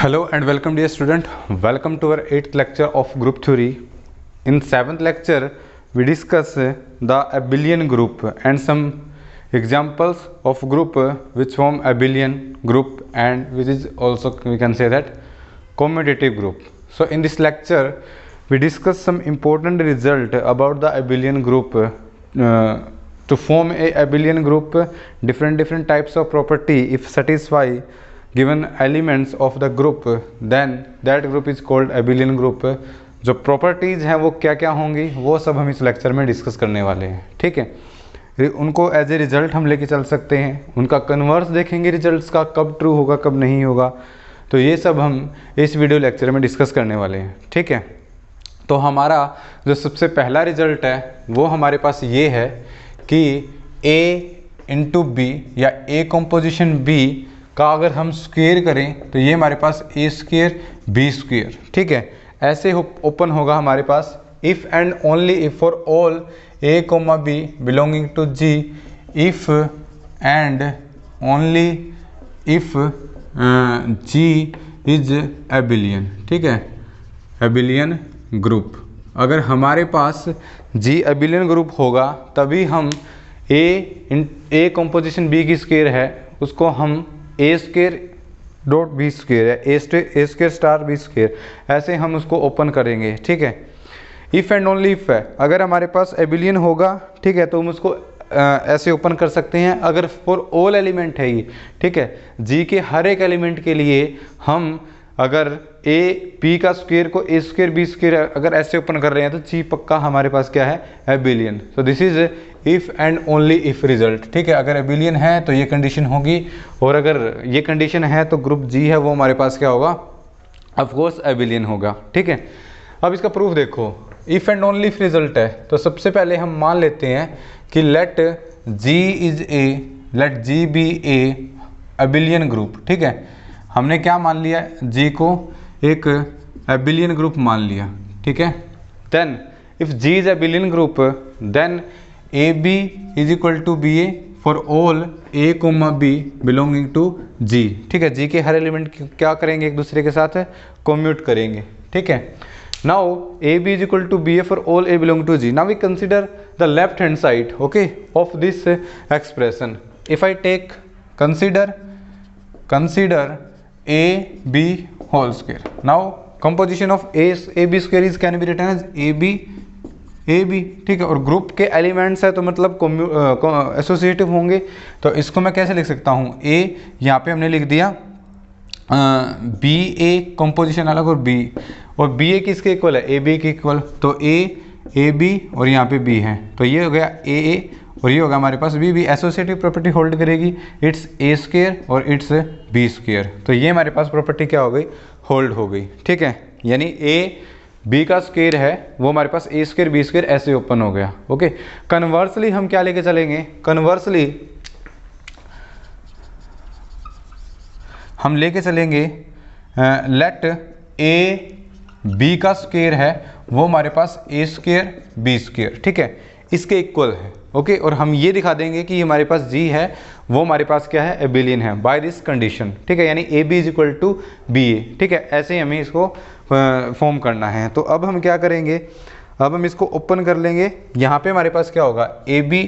Hello and welcome dear student. Welcome to our 8th lecture of group theory. In 7th lecture we discuss the abelian group and some examples of group which form abelian group and which is also we can say that commutative group. So in this lecture we discuss some important result about the abelian group. To form a abelian group, different types of property if satisfy given elements of the group, then that group is called abelian group. जो properties हैं वो क्या क्या होंगी वो सब हम इस लेक्चर में डिस्कस करने वाले हैं, ठीक है। उनको एज ए रिजल्ट हम लेके चल सकते हैं, उनका कन्वर्स देखेंगे रिजल्ट्स का, कब ट्रू होगा कब नहीं होगा, तो ये सब हम इस वीडियो लेक्चर में डिस्कस करने वाले हैं, ठीक है। तो हमारा जो सबसे पहला रिजल्ट है वो हमारे पास ये है कि a इंटू बी या a कॉम्पोजिशन b का अगर हम स्क्वेयर करें तो ये हमारे पास a स्क्वेयर b स्क्वेयर, ठीक है। ऐसे ओपन होगा हमारे पास if and only if for all a comma b belonging to g, if and only if g is abelian, ठीक है, एबिलियन ग्रुप। अगर हमारे पास g एबिलियन ग्रुप होगा तभी हम a कॉम्पोजिशन b की स्क्वेयर है उसको हम a square dot b square है a square star b square, ऐसे हम उसको ओपन करेंगे, ठीक है। इफ़ एंड ओनली इफ है, अगर हमारे पास एबिलियन होगा, ठीक है, तो हम उसको ऐसे ओपन कर सकते हैं। अगर फॉर ऑल एलिमेंट है ये, ठीक है, g के हर एक एलिमेंट के लिए हम अगर a p का स्क्वेयर को a स्क्वेयर b स्क्वेयर अगर ऐसे ओपन कर रहे हैं तो g पक्का हमारे पास क्या है, एबिलियन। सो this is if and only if result, ठीक है। अगर एबिलियन है तो ये कंडीशन होगी और अगर ये कंडीशन है तो ग्रुप g है वो हमारे पास क्या होगा, ऑफ कोर्स एबिलियन होगा, ठीक है। अब इसका प्रूफ देखो, if and only if result है तो सबसे पहले हम मान लेते हैं कि लेट g बी ए एबिलियन ग्रुप, ठीक है। हमने क्या मान लिया, g को एक एबिलियन ग्रुप मान लिया, ठीक है। Then if g is abelian group then A B is equal to B A for all a comma B belonging to g, ठीक है। g के हर एलिमेंट क्या करेंगे, एक दूसरे के साथ कम्यूट करेंगे, ठीक है। Now a B is equal to B A for all a belong to g. Now we consider the left hand side, okay, of this expression. If I take consider a b whole square. Now composition of a b square is can be written as a b, ठीक है। और group के elements है तो मतलब associative होंगे, तो इसको मैं कैसे लिख सकता हूँ, a यहाँ पे हमने लिख दिया बी ए कॉम्पोजिशन अलग और बी ए किसके इक्वल है, ए बी के इक्वल, तो ए बी और यहाँ पे b है, तो ये हो गया ए और ये होगा हमारे पास बी एसोसिएटिव प्रॉपर्टी होल्ड करेगी, इट्स ए स्क्वेयर और इट्स बी स्क्वेयर, तो ये हमारे पास प्रॉपर्टी क्या हो गई, होल्ड हो गई, ठीक है। यानी ए बी का स्क्वेयर है वो हमारे पास ए स्क्वेयर बी स्क्वेयर ऐसे ओपन हो गया, ओके। कन्वर्सली हम क्या लेके चलेंगे, कन्वर्सली हम लेके चलेंगे लेट ए बी का स्क्वेयर है वो हमारे पास ए स्क्वेयर बी स्क्वेयर, ठीक है, इसके इक्वल है, ओके। और हम ये दिखा देंगे कि हमारे पास g है वो हमारे पास क्या है, एबिलियन है बाय दिस कंडीशन, ठीक है। यानी A B is equal to B A, ठीक है, ऐसे ही हमें इसको फॉर्म करना है। तो अब हम क्या करेंगे, अब हम इसको ओपन कर लेंगे, यहाँ पे हमारे पास क्या होगा, ए बी,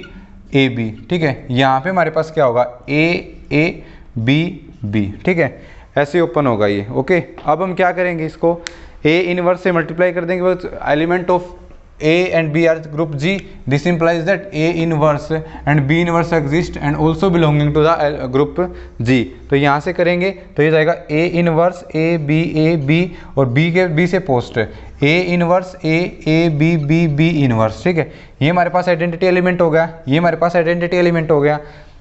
ठीक है, यहाँ पे हमारे पास क्या होगा, ए बी, ठीक है, ऐसे ओपन होगा ये, ओके। अब हम क्या करेंगे, इसको ए इनवर्स से मल्टीप्लाई कर देंगे, element of A and B are group G. This implies that A inverse and B inverse exist and also belonging to the group G. तो यहाँ से करेंगे तो ये जाएगा A inverse A B और B से post A inverse A B inverse, ठीक है। ये हमारे पास आइडेंटिटी एलिमेंट हो गया, ये हमारे पास आइडेंटिटी एलिमेंट हो गया,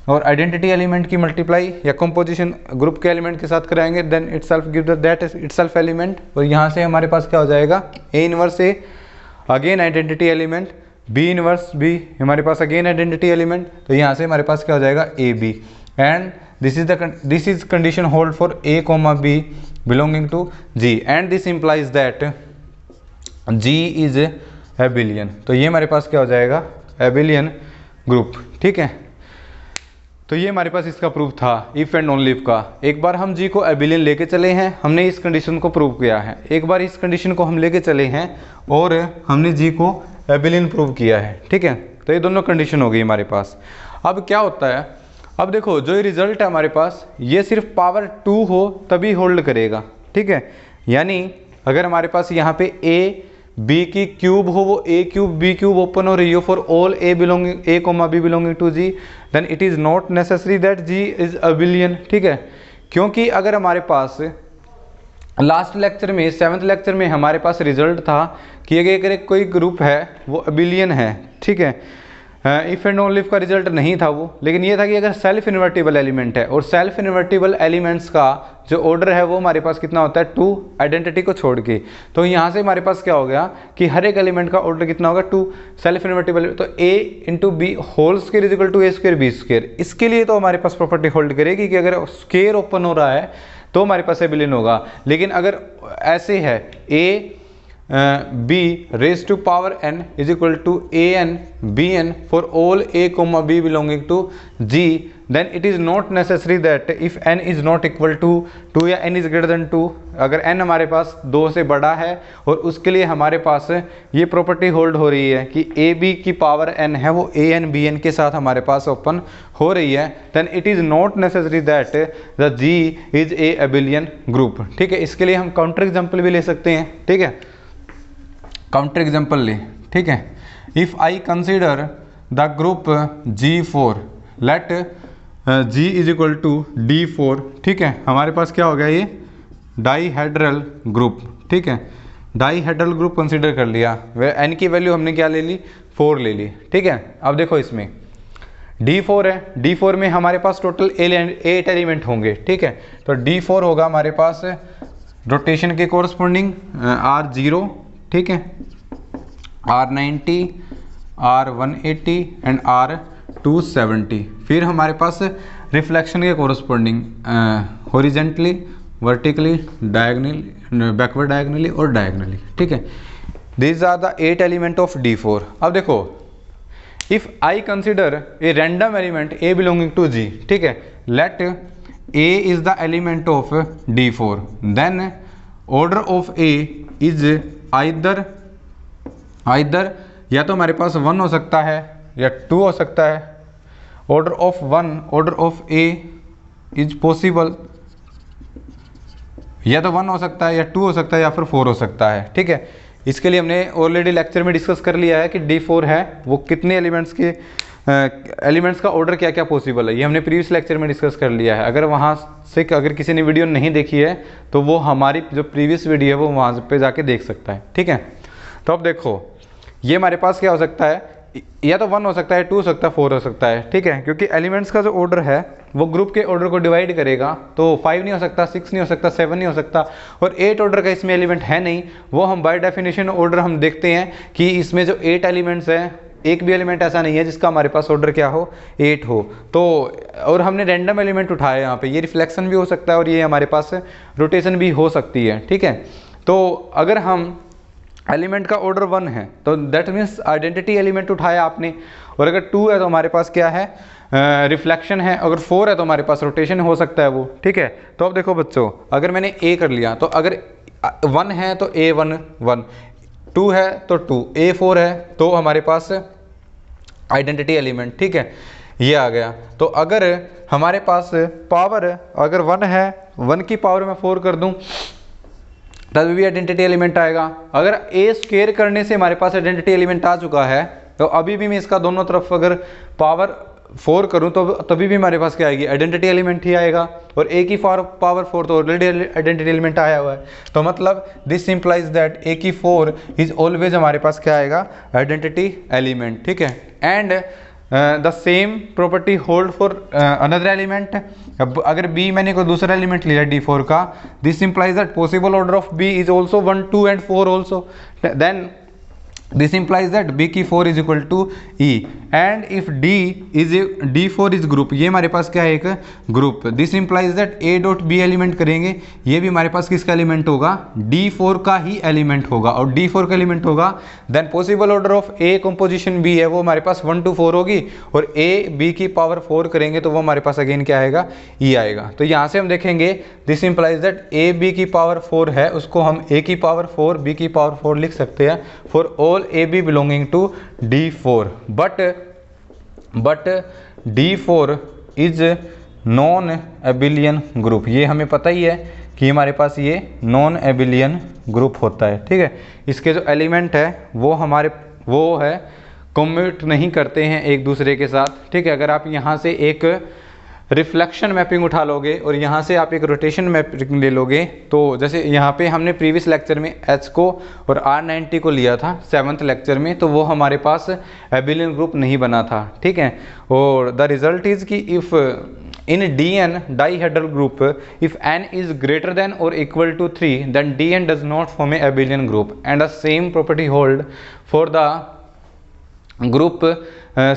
और आइडेंटिटी एलिमेंट की मल्टीप्लाई या कंपोजिशन ग्रुप के एलिमेंट के साथ कराएंगे, then itself give that itself element, और यहाँ से हमारे पास क्या हो जाएगा, A inverse A again identity element, b inverse b हमारे पास अगेन आइडेंटिटी एलिमेंट, तो यहाँ से हमारे पास क्या हो जाएगा, a b, and this is condition hold for a comma B belonging to g, and this implies that ji is abelian. तो ये हमारे पास क्या हो जाएगा, एबिलियन ग्रुप, ठीक है। तो ये हमारे पास इसका प्रूफ था इफ़ एंड ओनली इफ का। एक बार हम जी को एबिलियन लेके चले हैं, हमने इस कंडीशन को प्रूव किया है। एक बार इस कंडीशन को हम लेके चले हैं और हमने जी को एबिलियन प्रूव किया है, ठीक है। तो ये दोनों कंडीशन हो गई हमारे पास। अब क्या होता है, अब देखो जो ये रिजल्ट है हमारे पास, ये सिर्फ पावर 2 हो तभी होल्ड करेगा, ठीक है। यानी अगर हमारे पास यहाँ पे ए बी की क्यूब हो, वो a cube b cube open हो रही हो for all a belonging a comma B belonging to g, then it is not necessary that ji is abelian, ठीक है। क्योंकि अगर हमारे पास लास्ट लेक्चर में 7th लेक्चर में हमारे पास रिजल्ट था कि अगर कोई ग्रुप है वो अबिलियन है, ठीक है, इफ एंड ओनली इफ का रिजल्ट नहीं था वो, लेकिन ये था कि अगर सेल्फ इन्वर्टिबल एलिमेंट है, और सेल्फ इन्वर्टिबल एलिमेंट्स का जो ऑर्डर है वो हमारे पास कितना होता है 2 आइडेंटिटी को छोड़ के। तो यहाँ से हमारे पास क्या हो गया कि हर एक एलिमेंट का ऑर्डर कितना होगा 2 सेल्फ इन्वर्टिबल, तो a into b whole square is equal to a square b square. इसके लिए तो हमारे पास प्रॉपर्टी होल्ड करेगी कि अगर स्क्वायर ओपन हो रहा है तो हमारे पास एबिलियन होगा। लेकिन अगर ऐसे है a b raised to power n is equal to a n b n for all a comma b belonging to g, then it is not necessary that if n is not equal to 2 या n is greater than 2, अगर n हमारे पास 2 से बड़ा है और उसके लिए हमारे पास ये प्रॉपर्टी होल्ड हो रही है कि a b की पावर n है वो a n b n के साथ हमारे पास ओपन हो रही है, then it is not necessary that the g is a abelian group, ठीक है। इसके लिए हम काउंटर एग्जाम्पल भी ले सकते हैं, ठीक है। काउंटर एग्जाम्पल ले, ठीक है। If I consider the group G4 let G is equal to D4, ठीक है। हमारे पास क्या हो गया ये डाईहेड्रल ग्रुप, ठीक है। डाईहेड्रल ग्रुप कंसिडर कर लिया, वे n की वैल्यू हमने क्या ले ली 4 ले ली, ठीक है। अब देखो इसमें D4 है, D4 में हमारे पास टोटल 8 एलिमेंट होंगे, ठीक है। तो D4 होगा हमारे पास रोटेशन के कोरस्पोंडिंग R0, ठीक है, R90, R180 एंड R270। फिर हमारे पास रिफ्लेक्शन के corresponding horizontally, vertically, diagonally, backward diagonally और डायगनली, ठीक है। These are the 8 element of D4। अब देखो if I consider a random element A belonging to G, ठीक है, let A is the element of D4, then order of A is either या तो हमारे पास 1 हो सकता है या 2 हो सकता है। Order of 1, order of A is possible, या तो 1 हो सकता है या 2 हो सकता है या फिर 4 हो सकता है, ठीक है। इसके लिए हमने ऑलरेडी लेक्चर में डिस्कस कर लिया है कि D4 है वो कितने एलिमेंट्स का ऑर्डर क्या क्या पॉसिबल है, ये हमने प्रीवियस लेक्चर में डिस्कस कर लिया है। अगर किसी ने वीडियो नहीं देखी है तो वो हमारी जो प्रीवियस वीडियो है वो वहाँ पे जाके देख सकता है, ठीक है। तो अब देखो ये हमारे पास क्या हो सकता है, या तो 1 हो सकता है, 2 हो सकता है, 4 हो सकता है, ठीक है। क्योंकि एलिमेंट्स का जो ऑर्डर है वो ग्रुप के ऑर्डर को डिवाइड करेगा, तो 5 नहीं हो सकता, 6 नहीं हो सकता, 7 नहीं हो सकता, और 8 ऑर्डर का इसमें एलिमेंट है नहीं। वो हम बाय डेफिनेशन ऑर्डर हम देखते हैं कि इसमें जो 8 एलिमेंट्स हैं, एक भी एलिमेंट ऐसा नहीं है जिसका हमारे पास ऑर्डर क्या हो 8 हो। तो और हमने रैंडम एलिमेंट उठाया यहाँ पे, ये रिफ्लेक्शन भी हो सकता है और ये हमारे पास रोटेशन भी हो सकती है, ठीक है। तो अगर हम एलिमेंट का ऑर्डर 1 है तो दैट मीन्स आइडेंटिटी एलिमेंट उठाया आपने, और अगर 2 है तो हमारे पास क्या है रिफ्लेक्शन है, अगर 4 है तो हमारे पास रोटेशन हो सकता है वो, ठीक है। तो अब देखो बच्चों, अगर मैंने A कर लिया तो अगर 1 है तो A1 1, 2 है तो 2, A4 है तो हमारे पास आइडेंटिटी एलिमेंट, ठीक है, ये आ गया। तो अगर हमारे पास पावर अगर 1 है, 1 की पावर मैं 4 कर दूं तब भी आइडेंटिटी एलिमेंट आएगा। अगर A स्क्वायर करने से हमारे पास आइडेंटिटी एलिमेंट आ चुका है तो अभी भी मैं इसका दोनों तरफ अगर पावर 4 करूं तो तभी भी हमारे पास क्या आएगी, आइडेंटिटी एलिमेंट ही आएगा। और A की पावर 4 तो ऑलरेडी आइडेंटिटी एलिमेंट आया हुआ है, तो मतलब दिस इंप्लाइज दैट A की 4 इज ऑलवेज हमारे पास क्या आएगा, आइडेंटिटी एलिमेंट, ठीक है। And the same property hold for another element. अगर B मैंने कोई दूसरा एलिमेंट लिया D4 का, this implies that possible order of B is also 1, 2 and 4 also. Then This implies that B की 4 is equal to E and if D4 is group, ये हमारे पास क्या है एक group. This implies that A dot B element करेंगे, ये भी हमारे पास किसका एलिमेंट होगा, D4 का ही एलिमेंट होगा. और D4 का एलिमेंट होगा then possible order of A composition B है वो हमारे पास 1 to 4 होगी और A B की पावर 4 करेंगे तो वो हमारे पास अगेन क्या आएगा, E आएगा. तो यहाँ से हम देखेंगे this implies that A B की पावर 4 है उसको हम A की पावर 4 B की पावर 4 लिख सकते हैं for all A B belonging to D4. But D4 is non abelian group. ये हमें पता ही है कि हमारे पास ये नॉन एबिलियन ग्रुप होता है. ठीक है, इसके जो एलिमेंट है वो है कम्यूट नहीं करते हैं एक दूसरे के साथ. ठीक है, अगर आप यहाँ से एक रिफ्लेक्शन मैपिंग उठा लोगे और यहाँ से आप एक रोटेशन मैपिंग ले लोगे तो जैसे यहाँ पे हमने प्रीवियस लेक्चर में H को और R90 को लिया था 7th लेक्चर में, तो वो हमारे पास एबिलियन ग्रुप नहीं बना था. ठीक है, और द रिजल्ट इज कि if in Dn dihedral group if n is greater than or equal to 3 then Dn does not form a abelian group and the same property hold for the group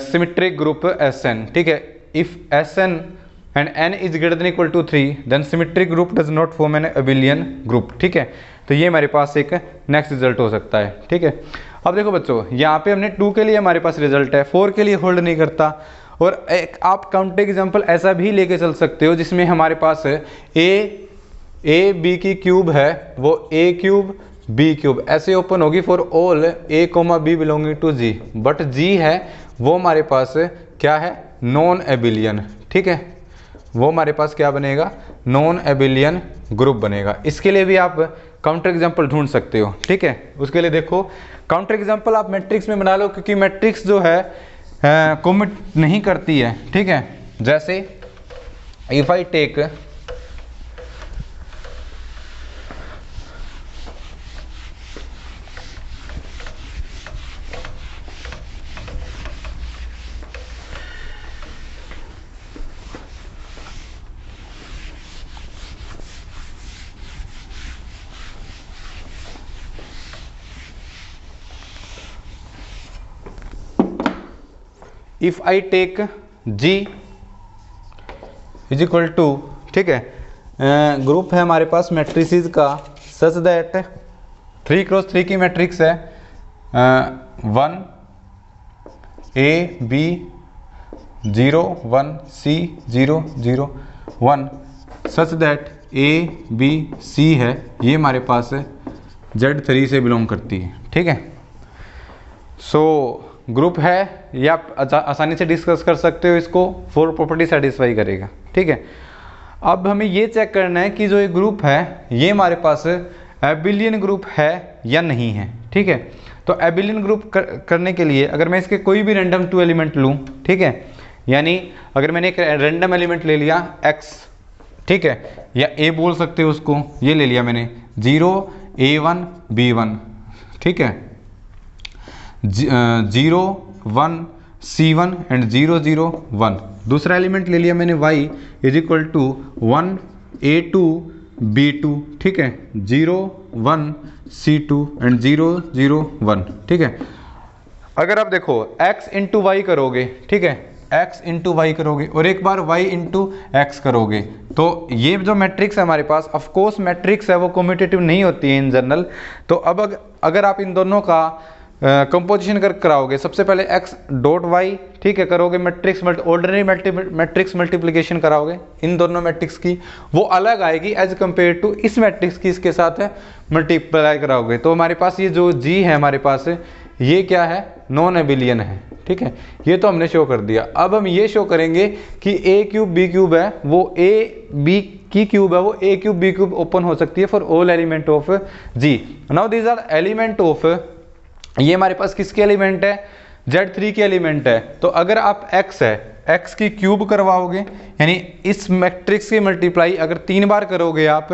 symmetric group Sn. ठीक है, if Sn and n is greater than equal to 3 then symmetric group does not form an abelian group. ठीक है, तो ये हमारे पास एक next result हो सकता है. ठीक है, अब देखो बच्चों यहाँ पे हमने 2 के लिए हमारे पास रिजल्ट है, 4 के लिए होल्ड नहीं करता. और एक आप काउंटर एग्जांपल ऐसा भी लेके चल सकते हो जिसमें हमारे पास ए बी की क्यूब है वो A क्यूब B क्यूब ऐसे ओपन होगी for all A comma B belonging to G. But G है वो हमारे पास क्या है, नॉन एबिलियन. ठीक है, वो हमारे पास क्या बनेगा, नॉन एबिलियन ग्रुप बनेगा. इसके लिए भी आप काउंटर एग्जांपल ढूंढ सकते हो. ठीक है, उसके लिए देखो काउंटर एग्जांपल आप मैट्रिक्स में बना लो क्योंकि मैट्रिक्स जो है कमिट नहीं करती है. ठीक है, जैसे if I take if I take G is equal to, ठीक है, ग्रुप है हमारे पास मैट्रिसेस का सच दैट 3x3 की मैट्रिक्स है 1 A B 0 1 C 0 0 1 such that A B C है, ये हमारे पास Z3 से बिलोंग करती है. ठीक है, सो ग्रुप है ये आप आसानी से डिस्कस कर सकते हो, इसको 4 प्रॉपर्टी सेटिस्फाई करेगा. ठीक है, अब हमें ये चेक करना है कि जो ये ग्रुप है ये हमारे पास एबिलियन ग्रुप है या नहीं है. ठीक है, तो एबिलियन ग्रुप करने के लिए अगर मैं इसके कोई भी रैंडम 2 एलिमेंट लूँ, ठीक है, यानी अगर मैंने एक रैंडम एलिमेंट ले लिया x, ठीक है, या A बोल सकते हो उसको, ये ले लिया मैंने 0 A1 B1, ठीक है, 0 1 C1 एंड 0 0 1. दूसरा एलिमेंट ले लिया मैंने y is equal to 1 A2 B2, ठीक है, 0 1 C2 एंड 0 0 1. ठीक है, अगर आप देखो x इंटू वाई करोगे, ठीक है, x इंटू वाई करोगे और एक बार y इंटू एक्स करोगे तो ये जो मैट्रिक्स है हमारे पास, ऑफ कोर्स मैट्रिक्स है वो कम्यूटेटिव नहीं होती है इन जनरल. तो अब अगर आप इन दोनों का कंपोजिशन कराओगे, सबसे पहले x डॉट वाई, ठीक है, करोगे मैट्रिक्स ऑर्डिनरी मैट्रिक्स मल्टीप्लिकेशन कराओगे इन दोनों मैट्रिक्स की, वो अलग आएगी एज कम्पेयर टू इस मैट्रिक्स की इसके साथ मल्टीप्लाई कराओगे. तो हमारे पास ये जो G है हमारे पास ये क्या है, नॉन एबिलियन है. ठीक है, ये तो हमने शो कर दिया. अब हम ये शो करेंगे कि A क्यूब B क्यूब है वो A B की क्यूब है वो A cube B cube open हो सकती है for all element of G. Now these are element of, ये हमारे पास किसके एलिमेंट है, Z3 के एलिमेंट है. तो अगर आप x है x की क्यूब करवाओगे यानी इस मैट्रिक्स की मल्टीप्लाई अगर 3 बार करोगे आप,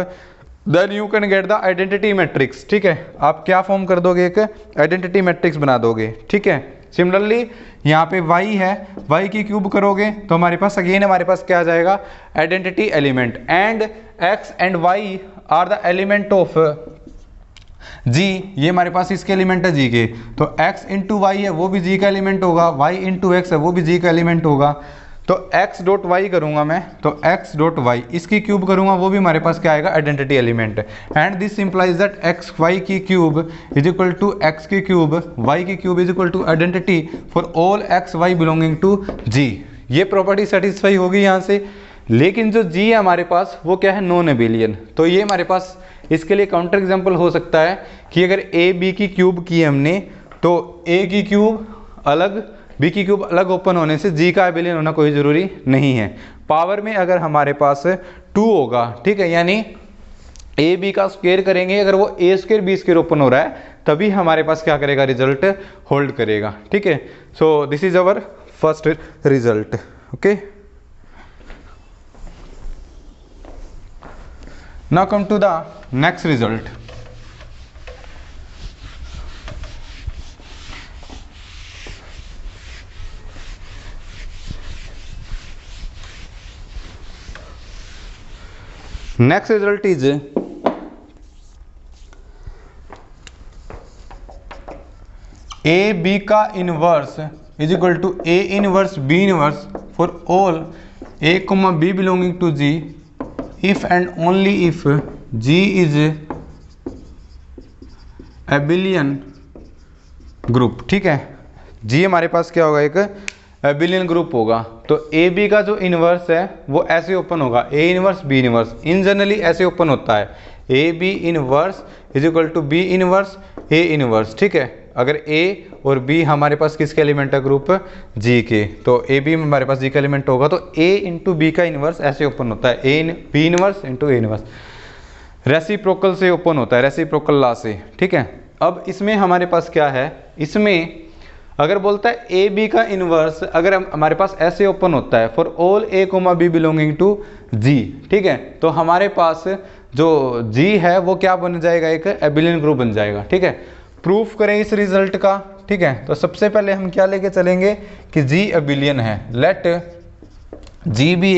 then you can get the identity matrix. ठीक है, आप क्या फॉर्म कर दोगे, एक आइडेंटिटी मैट्रिक्स बना दोगे. ठीक है, सिमिलरली यहाँ पे y है, y की क्यूब करोगे तो हमारे पास अगेन हमारे पास क्या आ जाएगा, identity element. And x and y are the element of G, ये हमारे पास इसके एलिमेंट है जी के, तो x इंटू वाई है वो भी जी का एलिमेंट होगा, y इंटू एक्स है वो भी जी का एलिमेंट होगा। तो x डॉट वाई करूँगा मैं, तो x डॉट वाई इसकी क्यूब करूँगा वो भी हमारे पास क्या आएगा, identity element. And this implies that X Y की cube is equal to X की क्यूब वाई की cube is equal to identity for all X Y belonging to G. ये प्रॉपर्टी सेटिस्फाई होगी यहाँ से। लेकिन जो जी है हमारे पास वो क्या है, नॉन एबिलियन। तो ये हमारे पास इसके लिए काउंटर एग्जांपल हो सकता है कि अगर ए बी की क्यूब की हमने, तो ए की क्यूब अलग बी की क्यूब अलग ओपन होने से जी का एबिलियन होना कोई ज़रूरी नहीं है। पावर में अगर हमारे पास 2 होगा, ठीक है, यानी ए बी का स्क्वायर करेंगे, अगर वो ए स्क्वायर बी स्क्वायर ओपन हो रहा है तभी हमारे पास क्या करेगा, रिजल्ट होल्ड करेगा। ठीक है, so this is our first result. Okay, now come to the next result. Next result is A B का inverse is equal to A inverse B inverse for all A comma B belonging to G if and only if G is abelian group. ठीक है, G हमारे पास क्या होगा, एक abelian group होगा। तो ए बी का जो इनवर्स है वो ऐसे ओपन होगा, A inverse B inverse, in generally ऐसे ओपन होता है, A B inverse is equal to B inverse A inverse. ठीक है, अगर ए और बी हमारे पास किसके एलिमेंट है, ग्रुप जी के, तो ए बी में हमारे पास जी का एलिमेंट होगा, तो ए इंटू बी का इनवर्स ऐसे ओपन होता है, A B inverse into A inverse, reciprocal से ओपन होता है, रेसिप्रोकल लॉ से। ठीक है, अब इसमें हमारे पास क्या है, इसमें अगर बोलता है ए बी का इनवर्स अगर हमारे पास ऐसे ओपन होता है for all A comma B belonging to G. ठीक है, तो हमारे पास जो जी है वो क्या बन जाएगा, एक एबिलियन ग्रुप बन जाएगा। ठीक है, प्रूफ करें इस रिजल्ट का। ठीक है, तो सबसे पहले हम क्या लेके चलेंगे कि जी एबिलियन है, let G be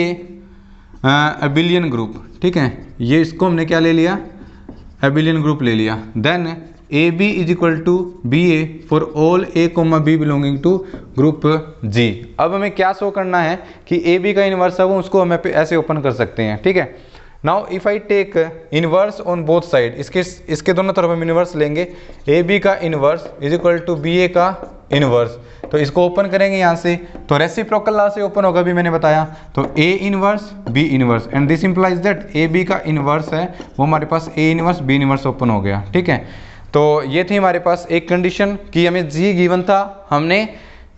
abelian group. ठीक है, ये इसको हमने क्या ले लिया, एबिलियन ग्रुप ले लिया। Then A B is equal to B A for all A comma B belonging to group G. अब हमें क्या शो करना है कि ए बी का इनवर्स है वो उसको हमें ऐसे ओपन कर सकते हैं। ठीक है, now if I take inverse on both side, इसके दोनों तरफ हम इनवर्स लेंगे, ए बी का inverse is equal to B A का इनवर्स, तो इसको ओपन करेंगे यहाँ से, तो रेसिप्रोकल लॉ से ओपन होगा, भी मैंने बताया, तो A inverse B inverse, and this implies that A B का इनवर्स है वो हमारे पास A inverse B inverse open हो गया। ठीक है, तो ये थी हमारे पास एक कंडीशन कि हमें जी गिवन था, हमने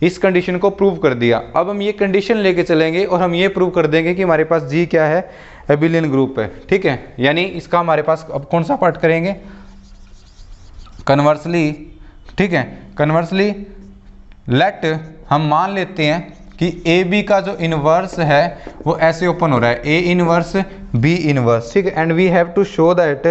इस कंडीशन को प्रूव कर दिया। अब हम ये कंडीशन लेके चलेंगे और हम ये प्रूव कर देंगे कि हमारे पास जी क्या है, एबिलियन ग्रुप है। ठीक है, यानी इसका हमारे पास अब कौन सा पार्ट करेंगे, कन्वर्सली। ठीक है, कन्वर्सली लेट हम मान लेते हैं कि ए बी का जो इनवर्स है वो ऐसे ओपन हो रहा है, ए इनवर्स बी इनवर्स। ठीक है, and we have to show that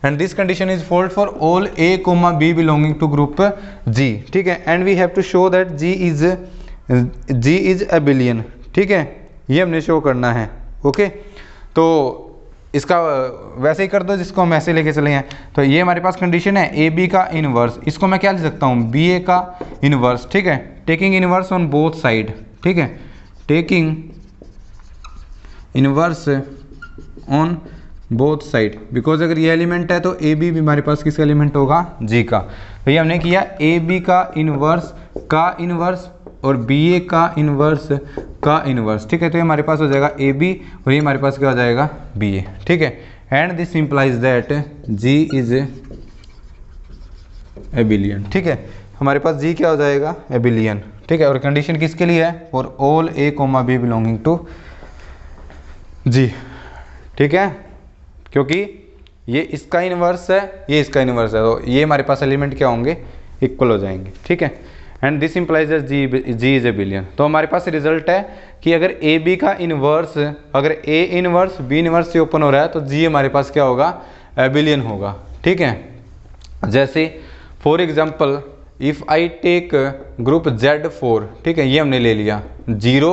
and this condition is fold for all A comma B belonging to group G. ठीक है, and we have to show that ji is abelian. ठीक है, ये हमने show करना है। ओके, तो इसका वैसे ही कर दो जिसको हम ऐसे लेके चले हैं। तो ये हमारे पास कंडीशन है ए बी का इनवर्स, इसको मैं क्या लिख सकता हूँ, बी ए का इनवर्स। ठीक है, taking inverse on both side. ठीक है, taking inverse on both side, because अगर ये एलिमेंट है तो ए बी भी हमारे पास किसका एलिमेंट होगा, जी का। तो ये हमने किया ए बी का इनवर्स और बी ए का इनवर्स। ठीक है, तो ये हमारे पास हो जाएगा ए बी और ये हमारे पास क्या हो जाएगा, बी ए। ठीक है, and this implies that ji is abelian. ठीक है, हमारे पास जी क्या हो जाएगा, एबिलियन। ठीक है, और कंडीशन किसके लिए है, for all A comma B belonging to G. ठीक है, क्योंकि ये इसका इनवर्स है, ये इसका इनवर्स है, तो ये हमारे पास एलिमेंट क्या होंगे, इक्वल हो जाएंगे। ठीक है, and this implies that ji is abelian. तो हमारे पास रिजल्ट है कि अगर ए बी का इनवर्स, अगर ए इनवर्स बी इनवर्स से ओपन हो रहा है तो जी हमारे पास क्या होगा, एबिलियन होगा। ठीक है, जैसे for example if I take group Z4। ठीक है, ये हमने ले लिया 0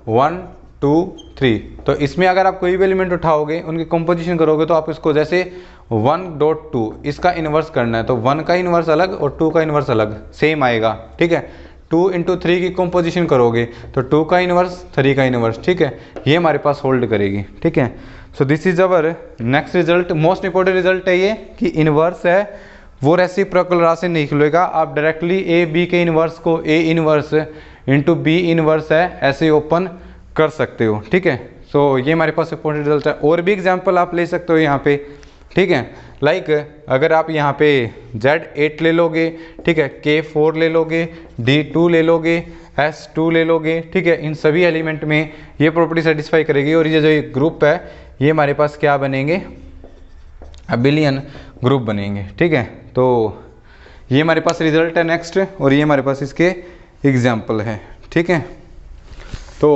1 2 3। तो इसमें अगर आप कोई भी एलिमेंट उठाओगे, उनकी कंपोजिशन करोगे, तो आप इसको जैसे 1.2 इसका इन्वर्स करना है, तो 1 का इन्वर्स अलग और 2 का इन्वर्स अलग सेम आएगा, ठीक है। 2 × 3 की कंपोजिशन करोगे तो 2 का इन्वर्स 3 का इन्वर्स, ठीक है, ये हमारे पास होल्ड करेगी, ठीक है। So this is our next result. Most important result है ये कि इन्वर्स है वो रेसिप्रोकल राशि नहीं निकलेगा, आप डायरेक्टली ए बी के इन्वर्स को A inverse into B inverse है ऐसे ओपन कर सकते हो, ठीक है। सो ये हमारे पास इंपॉर्टेंट रिजल्ट है। और भी एग्जांपल आप ले सकते हो यहाँ पे, ठीक है। लाइक अगर आप यहाँ पे Z8 ले लोगे, ठीक है, K4 ले लोगे, D2 ले लोगे, S2 ले लोगे, ठीक है, इन सभी एलिमेंट में ये प्रॉपर्टी सेटिस्फाई करेगी और ये जो एक ग्रुप है ये हमारे पास क्या बनेंगे, अबिलियन ग्रुप बनेंगे, ठीक है। तो ये हमारे पास रिजल्ट है नेक्स्ट, और ये हमारे पास इसके एग्जाम्पल है, ठीक है। तो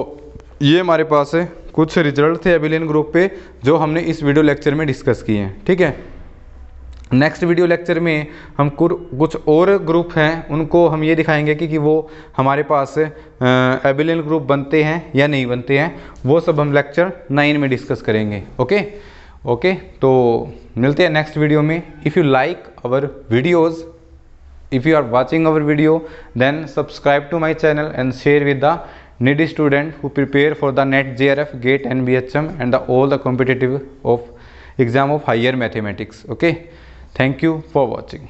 ये हमारे पास है कुछ रिजल्ट थे अबिलियन ग्रुप पे जो हमने इस वीडियो लेक्चर में डिस्कस किए हैं, ठीक है। नेक्स्ट वीडियो लेक्चर में हम कुछ और ग्रुप हैं उनको हम ये दिखाएंगे कि वो हमारे पास अबिलियन ग्रुप बनते हैं या नहीं बनते हैं, वो सब हम लेक्चर 9 में डिस्कस करेंगे। ओके, तो मिलते हैं नेक्स्ट वीडियो में। If you like our videos, if you are watching our video, then subscribe to my channel and share with the needy student who prepare for the NET JRF, GATE, NBHM and all the competitive of exam of higher mathematics. Okay, thank you for watching.